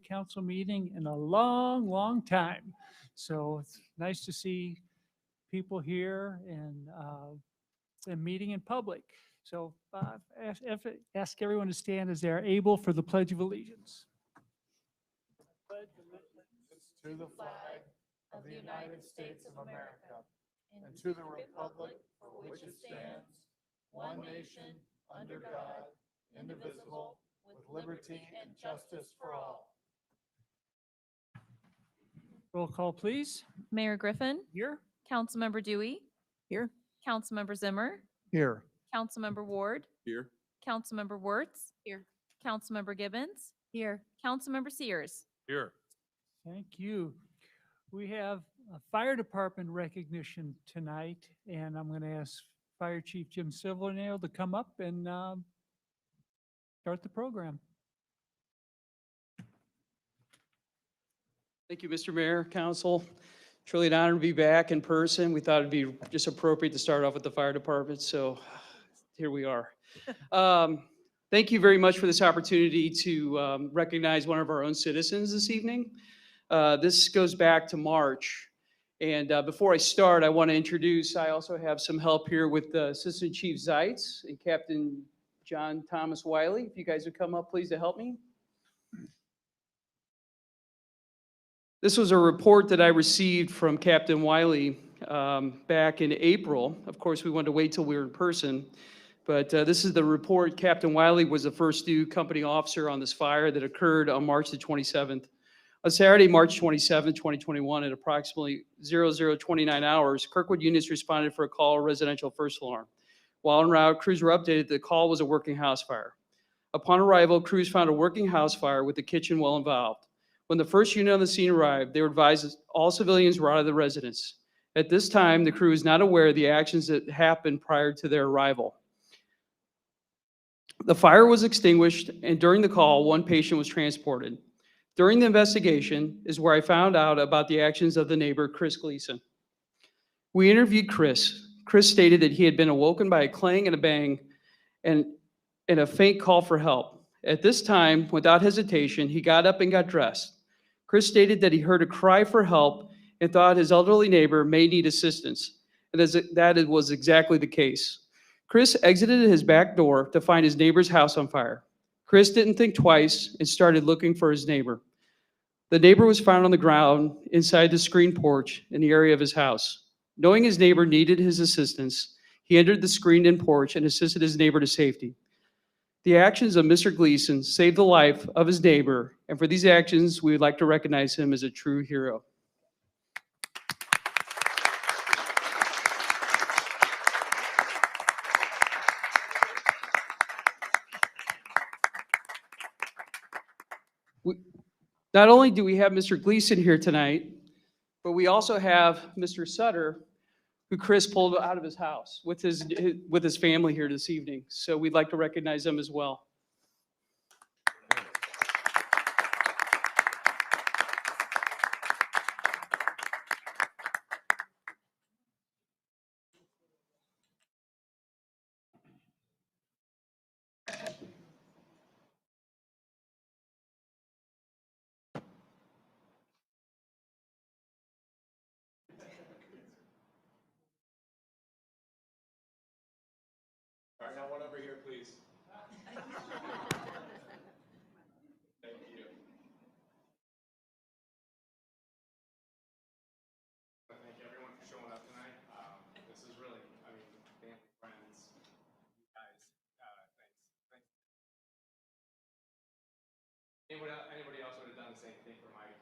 Council meeting in a long, long time. So it's nice to see people here and meeting in public. So ask everyone to stand as they are able for the Pledge of Allegiance. Pledge allegiance To the flag of the United States of America and to the republic for which it stands, one nation, under God, indivisible, with liberty and justice for all. Roll call, please. Mayor Griffin, Here. Councilmember Dewey, Here. Councilmember Zimmer, Here. Councilmember Ward, Here. Councilmember Wirtz, here, Councilmember Gibbons, here, Councilmember Sears. Here. Thank you. We have a fire department recognition tonight, and I'm going to ask Fire Chief Jim Silvernail to come up and start the program. Thank you, Mr. Mayor, Council. Truly an honor to be back in person. We thought it'd be just appropriate to start off with the fire department, so here we are. Thank you very much for this opportunity to recognize one of our own citizens this evening. This goes back to March. And before I start, I want to introduce, I also have some help here with Assistant Chief Zeitz and Captain John Thomas Wiley. If you guys would come up, please, to help me. This was a report that I received from Captain Wiley back in April. Of course, we wanted to wait till we were in person, but this is the report. Captain Wiley was the first new company officer on this fire that occurred on March the 27th. On Saturday, March 27, 2021, at approximately 00:29 hours, Kirkwood units responded for a call, residential first alarm. While en route, crews were updated the call was a working house fire. Upon arrival, crews found a working house fire with the kitchen well involved. When the first unit on the scene arrived, they were advised that all civilians were out of the residence. At this time, the crew is not aware of the actions that happened prior to their arrival. The fire was extinguished, and during the call, one patient was transported. During the investigation is where I found out about the actions of the neighbor, Chris Gleason. We interviewed Chris. Chris stated that he had been awoken by a clang and a bang and a faint call for help. At this time, without hesitation, he got up and got dressed. Chris stated that he heard a cry for help and thought his elderly neighbor may need assistance, and that was exactly the case. Chris exited his back door to find his neighbor's house on fire. Chris didn't think twice and started looking for his neighbor. The neighbor was found on the ground inside the screened porch in the area of his house. Knowing his neighbor needed his assistance, he entered the screened-in porch and assisted his neighbor to safety. The actions of Mr. Gleason saved the life of his neighbor, and for these actions, we would like to recognize him as a true hero. Not only do we have Mr. Gleason here tonight, but we also have Mr. Sutter, who Chris pulled out of his house with his family here this evening. So we'd like to recognize them as well. All right, now one over here, please. Thank you. Thank everyone for showing up tonight. This is really, family, friends, you guys. Thanks. Anybody else would have done the same thing for Mike?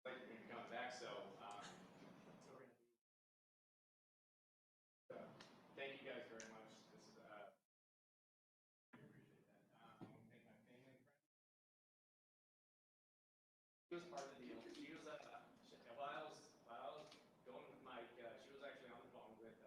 Like you're gonna come back, so. Thank you guys very much. This is, appreciate that. I want to thank my family and friends. She was part of the deal. She was, while I was going with Mike, she was actually on the phone with,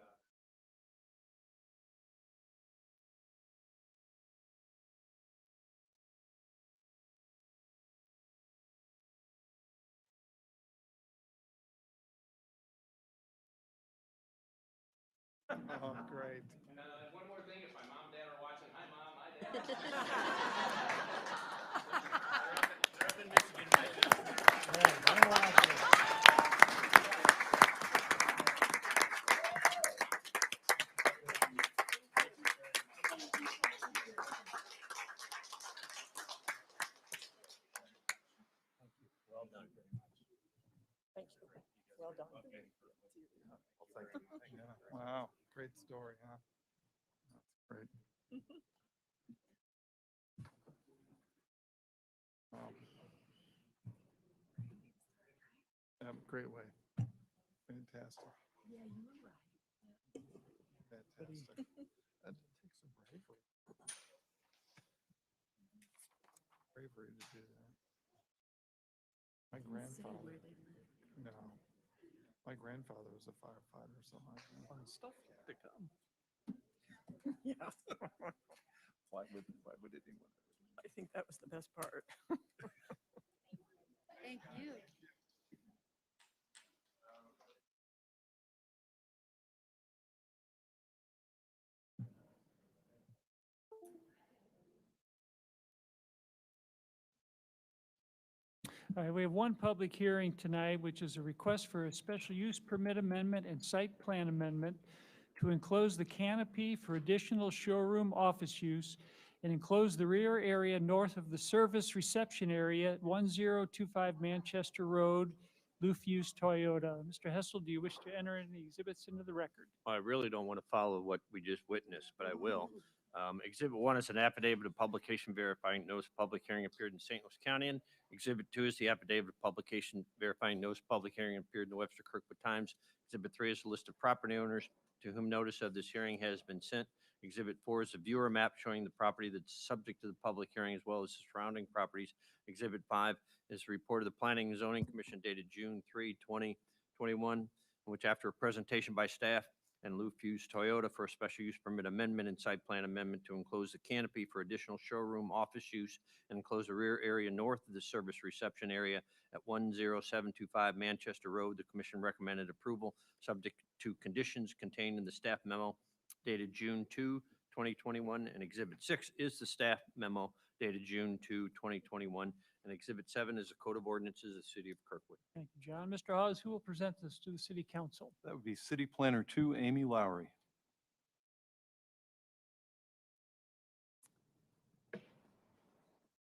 Oh, great. and one more thing, if my mom and dad are watching, hi mom, hi dad. Well done. Thank you. Well done. Wow, great story, huh? That's great. Wow. Great way. Fantastic. Yeah, you were right. Fantastic. That takes some bravery. Bravery to do that. My grandfather, Where they live. no, my grandfather was a firefighter or something like that. Fun stuff to come. Yeah, Why would anyone? I think that was the best part. Thank you. All right, we have one public hearing tonight, which is a request for a special use permit amendment and site plan amendment to enclose the canopy for additional showroom office use and enclose the rear area north of the service reception area at 1025 Manchester Road, Lufuse Toyota. Mr. Hessel, do you wish to enter any exhibits into the record? I really don't want to follow what we just witnessed, but I will. Exhibit 1 is an affidavit of publication verifying notice of public hearing appeared in St. Louis County. And Exhibit 2 is the affidavit of publication verifying notice of public hearing appeared in the Webster Kirkwood Times. Exhibit 3 is a list of property owners to whom notice of this hearing has been sent. Exhibit 4 is a viewer map showing the property that's subject to the public hearing as well as the surrounding properties. Exhibit 5 is a report of the Planning and Zoning Commission dated June 3, 2021, in which after a presentation by staff and Lufuse Toyota for a special use permit amendment and site plan amendment to enclose the canopy for additional showroom office use and enclose the rear area north of the service reception area at 10725 Manchester Road. The commission recommended approval subject to conditions contained in the staff memo dated June 2, 2021. And Exhibit 6 is the staff memo dated June 2, 2021. And Exhibit 7 is the Code of Ordinances of the City of Kirkwood. Thank you, John. Mr. Hawes, who will present this to the city council? That would be City Planner 2, Amy Lowry.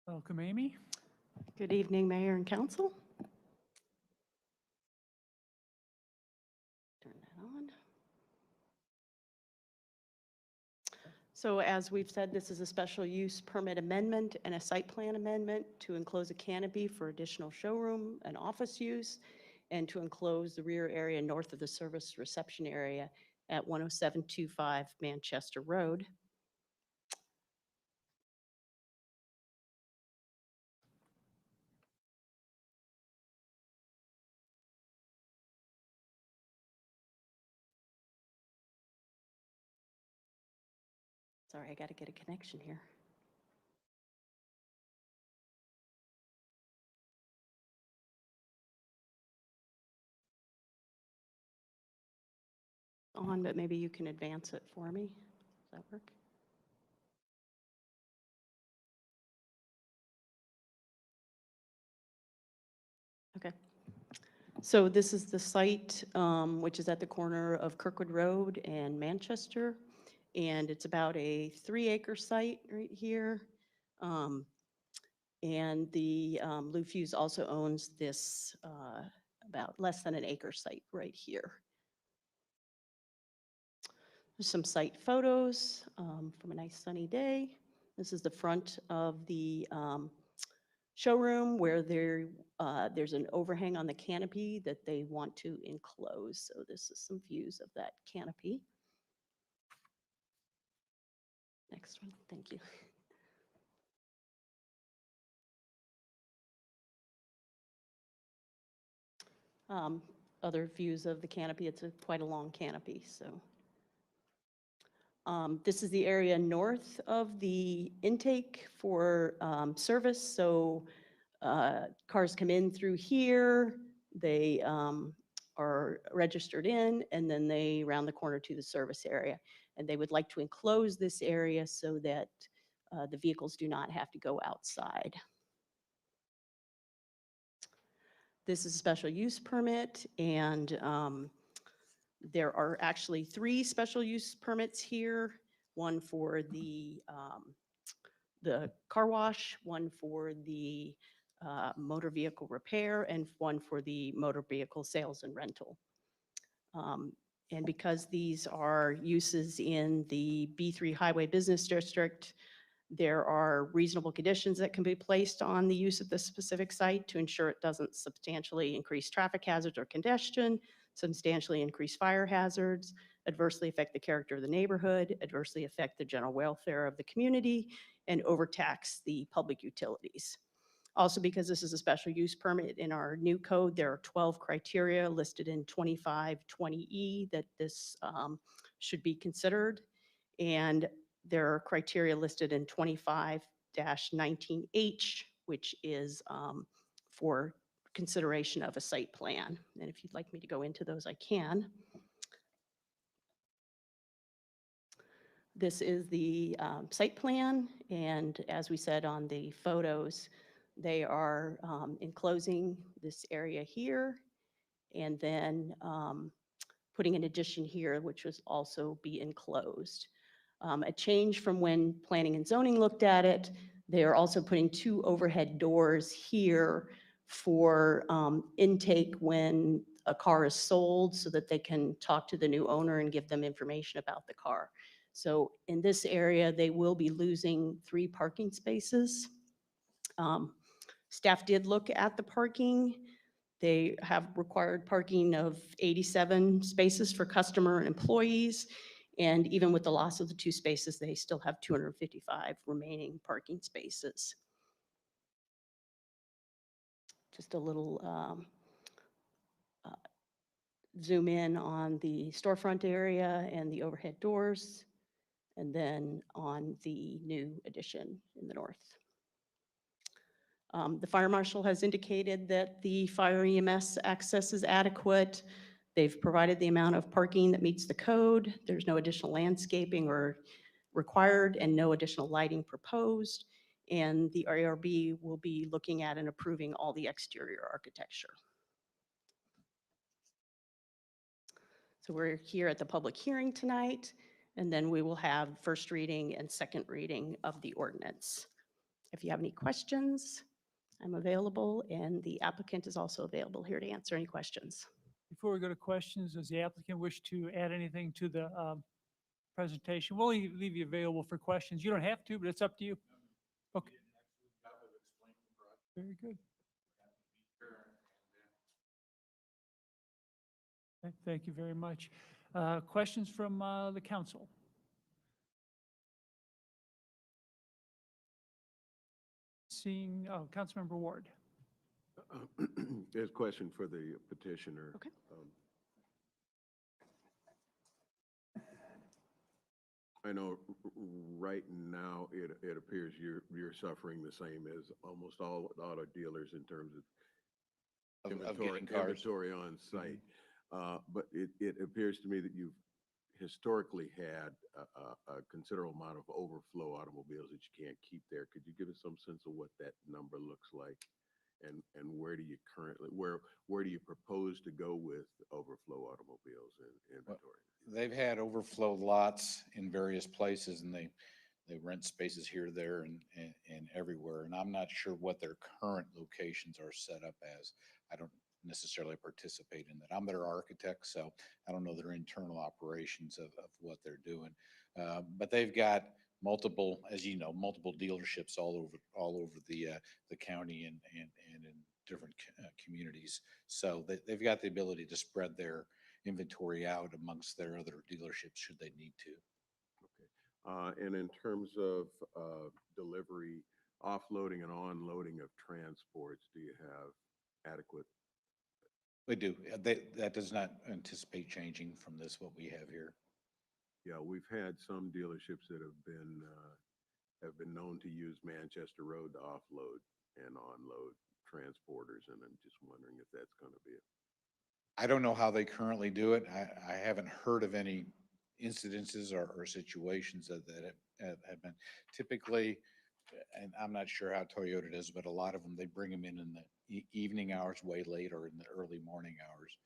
Welcome, Amy. Good evening, Mayor and Council. Turn that on. So as we've said, this is a special use permit amendment and a site plan amendment to enclose a canopy for additional showroom and office use and to enclose the rear area north of the service reception area at 10725 Manchester Road. Sorry, I got to get a connection here. On, but maybe you can advance it for me. Does that work? Okay. So this is the site, which is at the corner of Kirkwood Road and Manchester. And it's about a 3-acre site right here. And the Lufuse also owns this about less than an acre site right here. There's some site photos from a nice sunny day. This is the front of the showroom where there's an overhang on the canopy that they want to enclose. So this is some views of that canopy. Next one, thank you. Other views of the canopy, it's quite a long canopy, so. This is the area north of the intake for service. So cars come in through here, they are registered in, and then they round the corner to the service area. And they would like to enclose this area so that The vehicles do not have to go outside. This is a special use permit, and there are actually 3 special use permits here. One for the car wash, one for the motor vehicle repair, and one for the motor vehicle sales and rental. And because these are uses in the B3 Highway Business District, there are reasonable conditions that can be placed on the use of this specific site to ensure it doesn't substantially increase traffic hazards or congestion, substantially increase fire hazards, adversely affect the character of the neighborhood, adversely affect the general welfare of the community, and overtax the public utilities. Also, because this is a special use permit in our new code, there are 12 criteria listed in 2520E that this should be considered. And there are criteria listed in 25-19H, which is for consideration of a site plan. And if you'd like me to go into those, I can. This is the site plan, and as we said on the photos, they are enclosing this area here, and then putting an addition here, which was also be enclosed. A change from when planning and zoning looked at it, they are also putting 2 overhead doors here for intake when a car is sold, so that they can talk to the new owner and give them information about the car. So in this area, they will be losing 3 parking spaces. Staff did look at the parking. They have required parking of 87 spaces for customer and employees. And even with the loss of the 2 spaces, they still have 255 remaining parking spaces. Just a little zoom in on the storefront area and the overhead doors, and then on the new addition in the north. The fire marshal has indicated that the fire EMS access is adequate. They've provided the amount of parking that meets the code. There's no additional landscaping or required and no additional lighting proposed. And the ARB will be looking at and approving all the exterior architecture. So we're here at the public hearing tonight, and then we will have first reading and second reading of the ordinance. If you have any questions, I'm available, and the applicant is also available here to answer any questions. Before we go to questions, does the applicant wish to add anything to the presentation? We'll leave you available for questions. You don't have to, but it's up to you. Okay. Very good. Thank you very much. Questions from the council? Seeing, Councilmember Ward. There's a question for the petitioner. Okay. I know right now it appears you're suffering the same as almost all auto dealers in terms of inventory on site. But it appears to me that you've historically had a considerable amount of overflow automobiles that you can't keep there. Could you give us some sense of what that number looks like? And where do you currently, where do you propose to go with overflow automobiles in inventory? They've had overflow lots in various places, and they rent spaces here, there, and everywhere. And I'm not sure what their current locations are set up as. I don't necessarily participate in that. I'm their architect, so I don't know their internal operations of what they're doing. But they've got multiple, as you know, multiple dealerships all over the county and in different communities. So they've got the ability to spread their inventory out amongst their other dealerships should they need to. Okay. And in terms of delivery, offloading and onloading of transports, do you have adequate? They do. That does not anticipate changing from this, what we have here. Yeah, we've had some dealerships that have been known to use Manchester Road to offload and onload transporters, and I'm just wondering if that's going to be it. I don't know how they currently do it. I haven't heard of any incidences or situations that have been typically, and I'm not sure how Toyota does, but a lot of them, they bring them in the evening hours way late or in the early morning hours.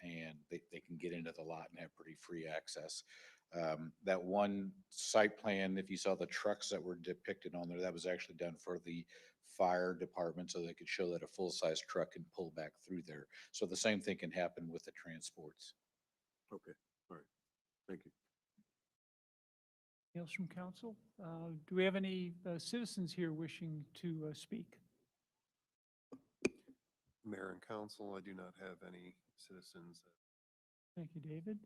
And they can get into the lot and have pretty free access. That one site plan, if you saw the trucks that were depicted on there, that was actually done for the fire department so they could show that a full-size truck can pull back through there. So the same thing can happen with the transports. Okay, all right, thank you. Anything else from council? Do we have any citizens here wishing to speak? Mayor and council, I do not have any citizens. Thank you, David.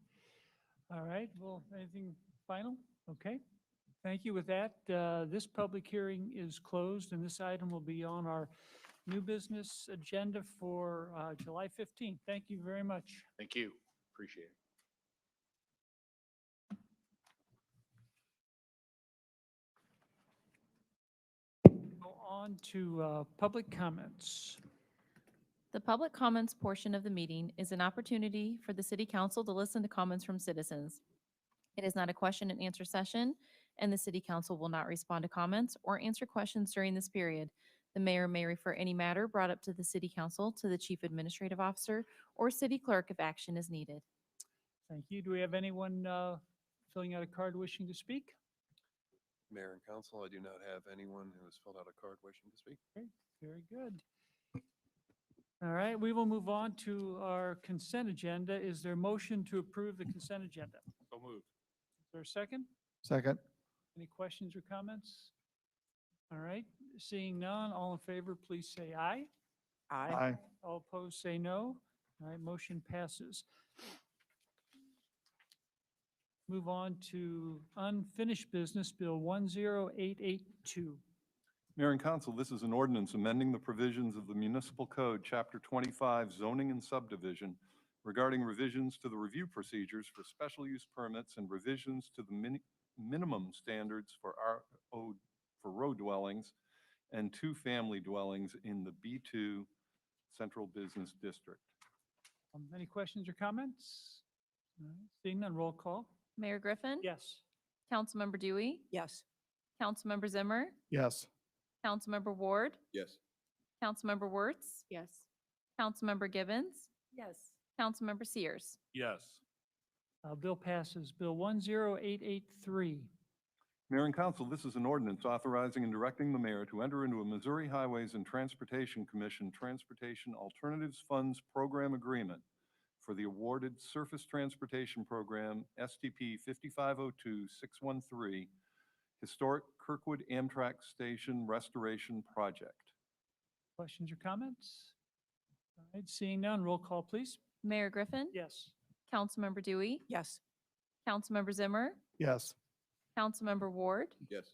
All right, well, anything final? Okay. Thank you. With that, this public hearing is closed, and this item will be on our new business agenda for July 15th. Thank you very much. Thank you. Appreciate it. Go on to public comments. The public comments portion of the meeting is an opportunity for the city council to listen to comments from citizens. It is not a question and answer session, and the city council will not respond to comments or answer questions during this period. The mayor may refer any matter brought up to the city council to the chief administrative officer or city clerk if action is needed. Thank you. Do we have anyone filling out a card wishing to speak? Mayor and council, I do not have anyone who has filled out a card wishing to speak. Okay, very good. All right, we will move on to our consent agenda. Is there a motion to approve the consent agenda? So moved. Is there a second? Second. Any questions or comments? All right, seeing none, all in favor, please say aye. Aye. All opposed, say no. All right, motion passes. Move on to unfinished business, Bill 10882. Mayor and council, this is an ordinance amending the provisions of the Municipal Code, Chapter 25, Zoning and Subdivision, regarding revisions to the review procedures for special use permits and revisions to the minimum standards for road dwellings and two-family dwellings in the B2 Central Business District. Any questions or comments? All right, seeing none, roll call. Mayor Griffin? Yes. Councilmember Dewey? Yes. Councilmember Zimmer? Yes. Councilmember Ward? Yes. Councilmember Wertz? Yes. Councilmember Gibbons? Yes. Councilmember Sears? Yes. Bill passes. Bill 10883. Mayor and council, this is an ordinance authorizing and directing the mayor to enter into a Missouri Highways and Transportation Commission Transportation Alternatives Funds Program Agreement for the awarded Surface Transportation Program STP 5502-613 Historic Kirkwood Amtrak Station Restoration Project. Questions or comments? All right, seeing none, roll call, please. Mayor Griffin? Yes. Councilmember Dewey? Yes. Councilmember Zimmer? Yes. Councilmember Ward? Yes.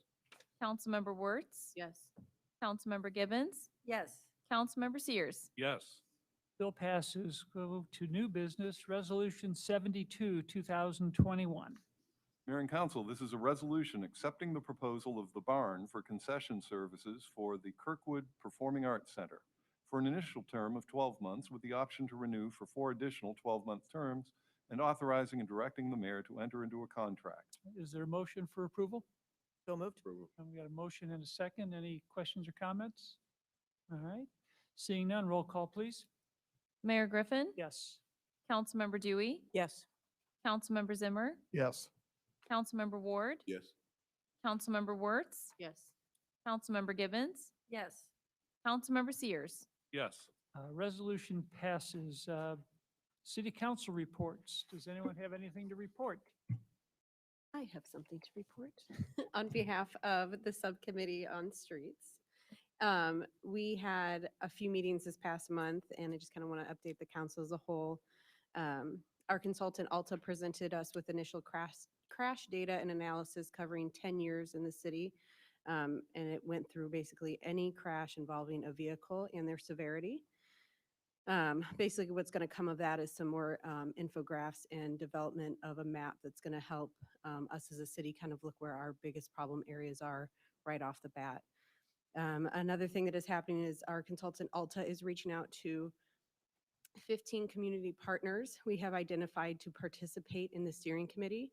Councilmember Wertz? Yes. Councilmember Gibbons? Yes. Councilmember Sears? Yes. Bill passes. Go to new business, Resolution 72, 2021. Mayor and council, this is a resolution accepting the proposal of the barn for concession services for the Kirkwood Performing Arts Center for an initial term of 12 months with the option to renew for 4 additional 12-month terms and authorizing and directing the mayor to enter into a contract. Is there a motion for approval? So moved. Approval. And we got a motion and a second. Any questions or comments? All right. Seeing none, roll call, please. Mayor Griffin? Yes. Councilmember Dewey? Yes. Councilmember Zimmer? Yes. Councilmember Ward? Yes. Councilmember Wertz? Yes. Councilmember Gibbons? Yes. Councilmember Sears? Yes. Resolution passes. City council reports. Does anyone have anything to report? I have something to report on behalf of the Subcommittee on Streets. We had a few meetings this past month, and I just kind of want to update the council as a whole. Our consultant Alta presented us with initial crash data and analysis covering 10 years in the city. And it went through basically any crash involving a vehicle and their severity. Basically, what's going to come of that is some more infographics and development of a map that's going to help us as a city kind of look where our biggest problem areas are right off the bat. Another thing that is happening is our consultant Alta is reaching out to 15 community partners we have identified to participate in the steering committee.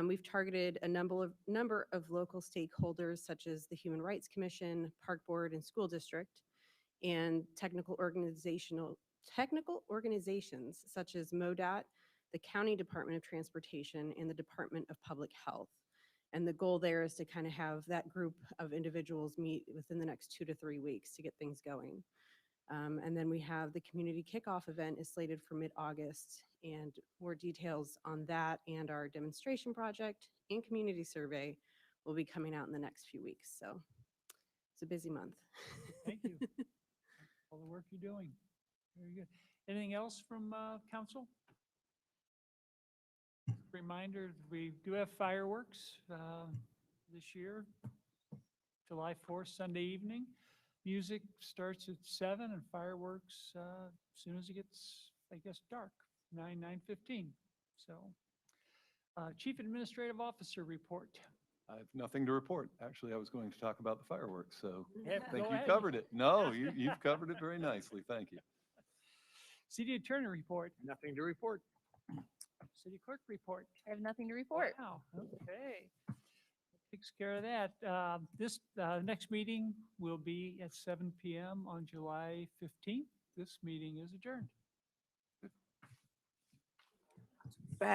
We've targeted a number of local stakeholders such as the Human Rights Commission, Park Board, and School District, and technical organizations such as MoDOT, the County Department of Transportation, and the Department of Public Health. And the goal there is to kind of have that group of individuals meet within the next 2 to 3 weeks to get things going. And then we have the community kickoff event is slated for mid-August, and more details on that and our demonstration project and community survey will be coming out in the next few weeks. So it's a busy month. Thank you. All the work you're doing. Very good. Anything else from council? Reminder, we do have fireworks this year, July 4th, Sunday evening. Music starts at 7 and fireworks as soon as it gets, I guess, dark, 9:15. So, Chief Administrative Officer report. I have nothing to report. Actually, I was going to talk about the fireworks, so Yeah, I think go you ahead. covered it. No, you've covered it very nicely. Thank you. City Attorney report. Nothing to report. City Clerk report. I have nothing to report. Wow, okay. Takes care of that. This next meeting will be at 7 p.m. on July 15th. This meeting is adjourned.